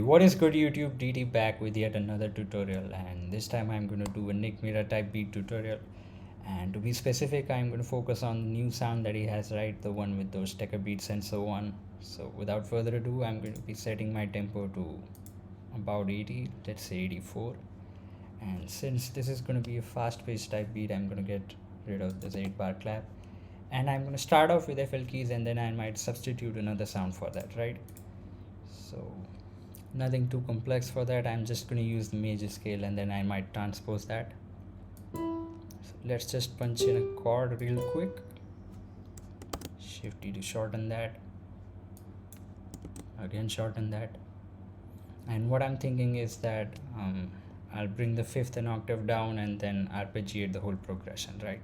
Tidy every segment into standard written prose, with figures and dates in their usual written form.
What is good YouTube? DT back with yet another tutorial, and this time I'm going to do a Nick Mira type beat tutorial. And to be specific, I'm going to focus on the new sound that he has, right? The one with those tecker beats and so on. So without further ado, I'm going to be setting my tempo to about 80, let's say 84. And since this is going to be a fast-paced type beat, I'm going to get rid of this 8-bar clap. And I'm going to start off with FL keys, and then I might substitute another sound for that, right? So nothing too complex for that. I'm just going to use the major scale, and then I might transpose that. So let's just punch in a chord real quick. Shift D to shorten that. Again shorten that. And what I'm thinking is that I'll bring the fifth an octave down and then arpeggiate the whole progression, right?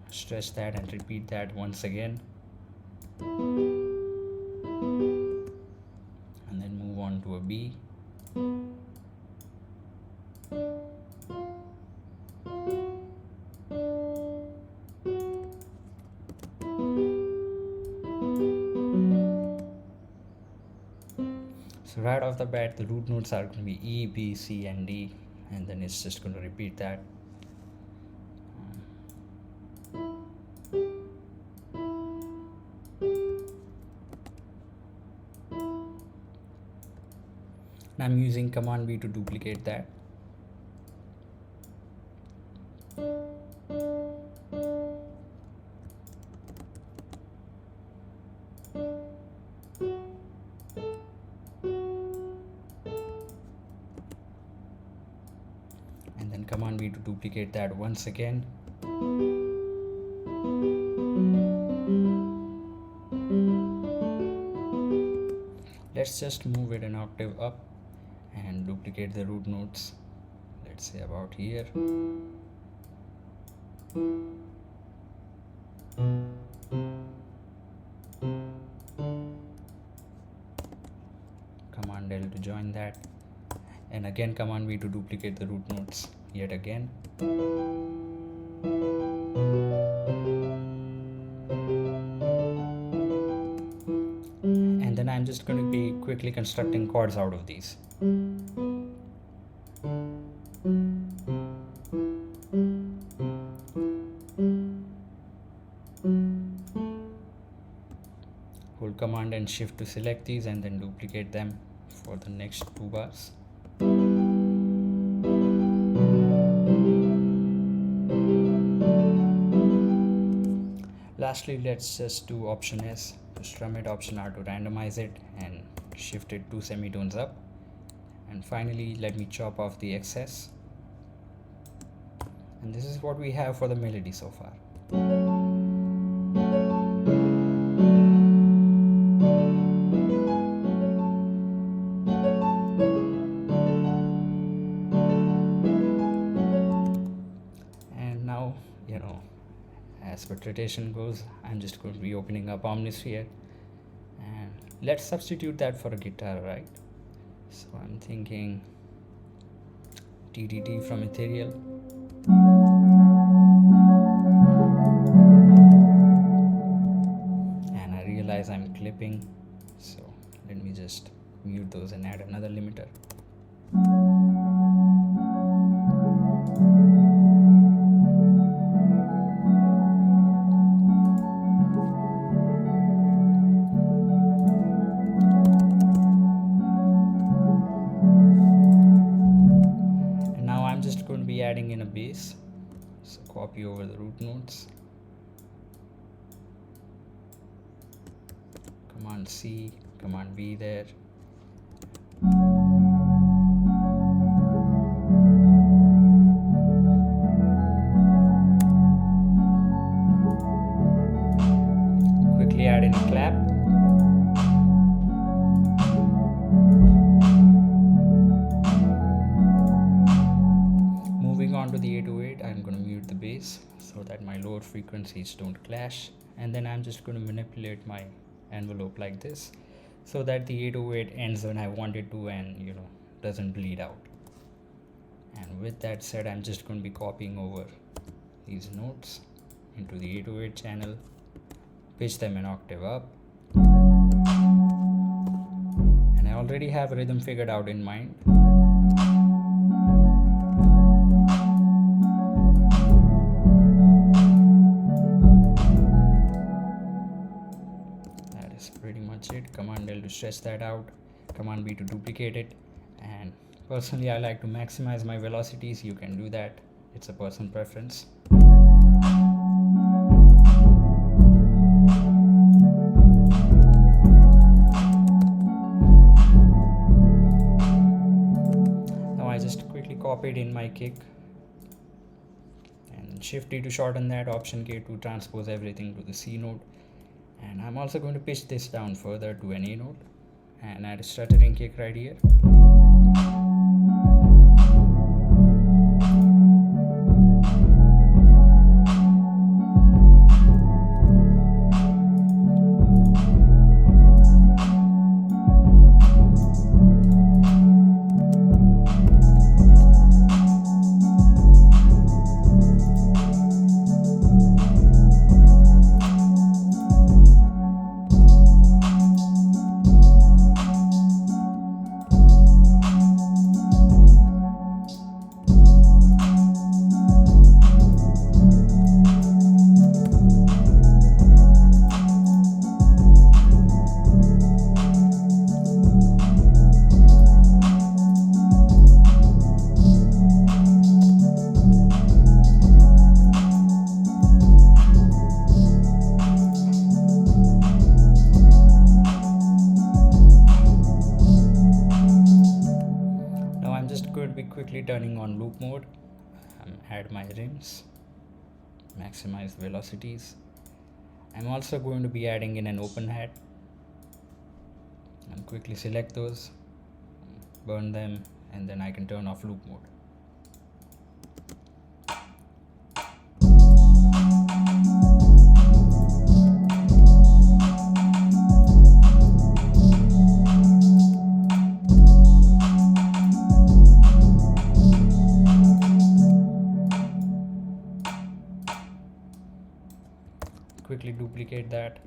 Stretch that and repeat that once again, and then move on to a B. So right off the bat, the root notes are going to be E, B, C, and D, and then it's just going to repeat that. And I'm using Command B to duplicate that. And then Command B to duplicate that once again. Let's just move it an octave up and duplicate the root notes, let's say about here. Command L to join that, and again Command V to duplicate the root notes yet again. And then I'm just going to be quickly constructing chords out of these. Hold Command and Shift to select these, and then duplicate them for the next 2 bars. Lastly, let's just do Option S to strum it, Option R to randomize it, and shift it 2 semitones up. And finally, let me chop off the excess. And this is what we have for the melody so far. And now, as per tradition goes, I'm just going to be opening up Omnisphere, and let's substitute that for a guitar, right? So I'm thinking TTT from Ethereal. And I realize I'm clipping, so let me just mute those and add another limiter. Adding in a bass, so copy over the root notes, Command C, Command V there, quickly add in a clap. On to the 808, I'm going to mute the bass so that my lower frequencies don't clash, and then I'm just going to manipulate my envelope like this so that the 808 ends when I want it to and doesn't bleed out. And with that said, I'm just going to be copying over these notes into the 808 channel, pitch them an octave up. And I already have rhythm figured out in mind. That is pretty much it. Command L to stretch that out, Command B to duplicate it. And personally, I like to maximize my velocities. You can do that, it's a personal preference. Now I just quickly copied in my kick and Shift D to shorten that, Option K to transpose everything to the C note. And I'm also going to pitch this down further to an A note and add a stuttering kick right here. Quickly turning on loop mode, add my rims, maximize velocities. I'm also going to be adding in an open hat and quickly select those, burn them, and then I can turn off loop mode. Quickly duplicate that.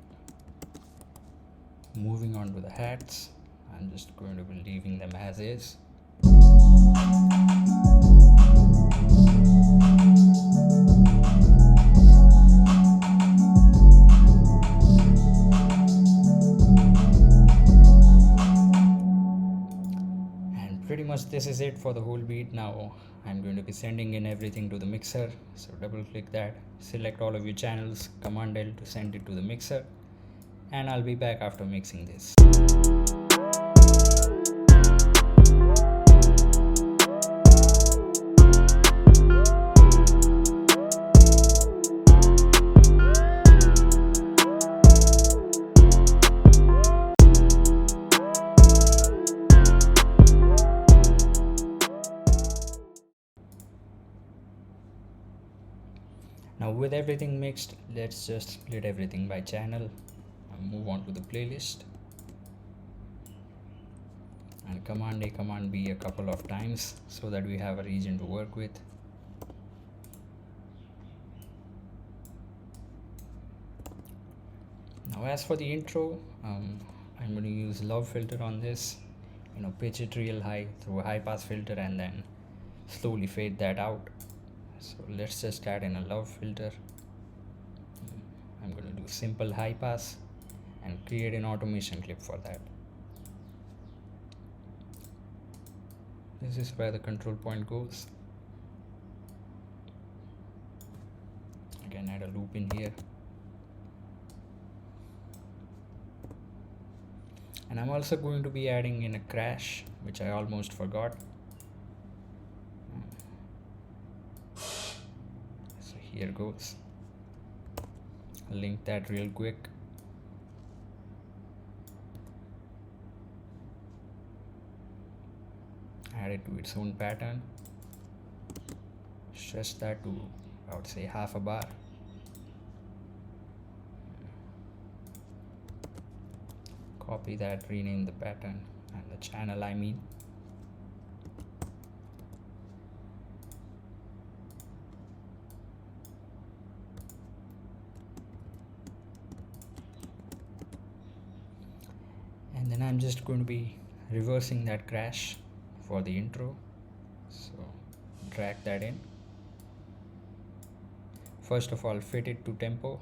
Moving on to the hats, I'm just going to be leaving them as is. And pretty much this is it for the whole beat. Now I'm going to be sending in everything to the mixer, so double click that, select all of your channels, Command L to send it to the mixer, and I'll be back after mixing this. Now with everything mixed, let's just split everything by channel and move on to the playlist. And Command A, Command B a couple of times so that we have a region to work with. Now as for the intro, I'm going to use low filter on this, pitch it real high through a high pass filter and then slowly fade that out. So let's just add in a low filter. I'm going to do simple high pass and create an automation clip for that. This is where the control point goes. Again, add a loop in here. And I'm also going to be adding in a crash, which I almost forgot. Here goes. I'll link that real quick. Add it to its own pattern. Stretch that to, I would say, half a bar. Copy that, rename the pattern and the channel, I mean. and I'm just going to be reversing that crash for the intro. So drag that in. First of all, fit it to tempo,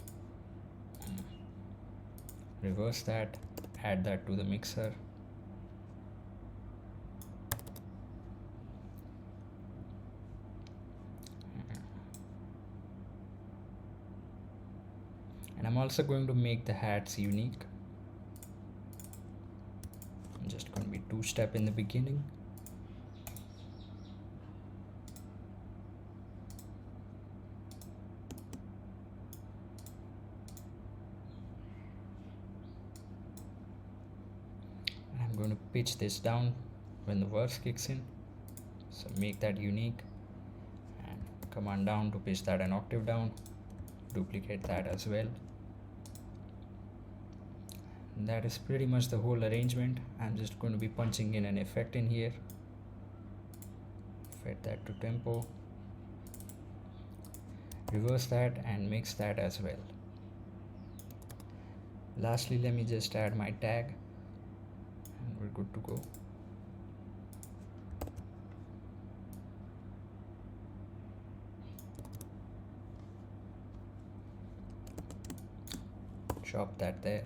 reverse that, add that to the mixer, and I'm also going to make the hats unique. I'm just going to be two-step in the beginning, and I'm going to pitch this down when the verse kicks in, so make that unique, and command down to pitch that an octave down, duplicate that as well. And that is pretty much the whole arrangement. I'm just going to be punching in an effect in here, fit that to tempo, reverse that and mix that as well. Lastly, let me just add my tag and we're good to go. Chop that there,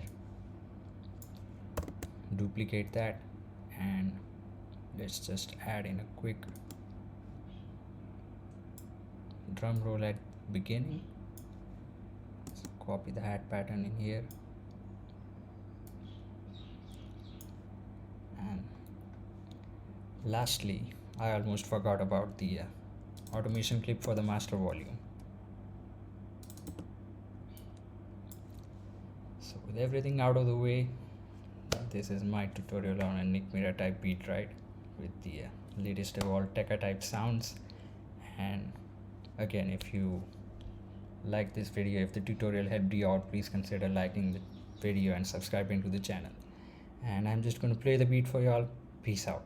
duplicate that, and let's just add in a quick drum roll at beginning. So copy the hat pattern in here, and lastly, I almost forgot about the automation clip for the master volume. So with everything out of the way, this is my tutorial on a Nick Mira type beat, right, with the latest evolved Tekka type sounds. And again, if you like this video, if the tutorial helped you out, please consider liking the video and subscribing to the channel. And I'm just going to play the beat for y'all. Peace out.